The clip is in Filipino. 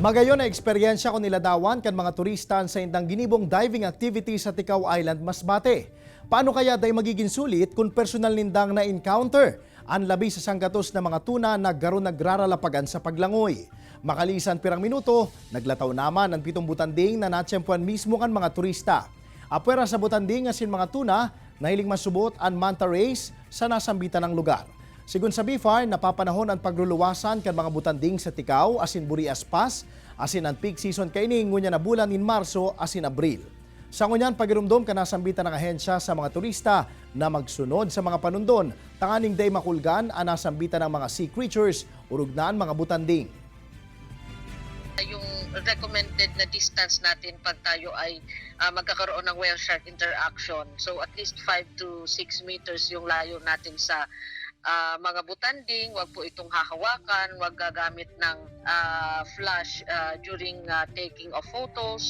Magayon na eksperyensya ko niladawan kan mga turista sa indang ginibong diving activity sa Tikaw Island, Masbate. Paano kaya day magiging sulit kung personal nindang na-encounter ang labi sa sanggatos na mga tuna na garo nagraralapagan sa paglangoy? Makalisan pirang minuto, naglataw naman ang pitong butanding na natsyempuan mismo kan mga turista. Apwera sa butanding asin mga tuna na hiling masubot ang manta rays sa nasambitan ng lugar. Sigun sa BFAR, napapanahon ang pagluluwasan kan mga butanding sa Tikaw asin Burias Pass asin ang peak season kaining ngunya na bulan in Marso asin Abril. Sa ngunyan pagirumdom ka nasambitan ng ahensya sa mga turista na magsunod sa mga panundon, tanganing day makulgan ang nasambitan ng mga sea creatures urugnaan mga butanding. Yung recommended na distance natin pag tayo ay magkakaroon ng whale shark interaction. So at least 5 to 6 meters yung layo natin sa mga butanding. Wag po itong hahawakan, wag gagamit ng flash during taking of photos.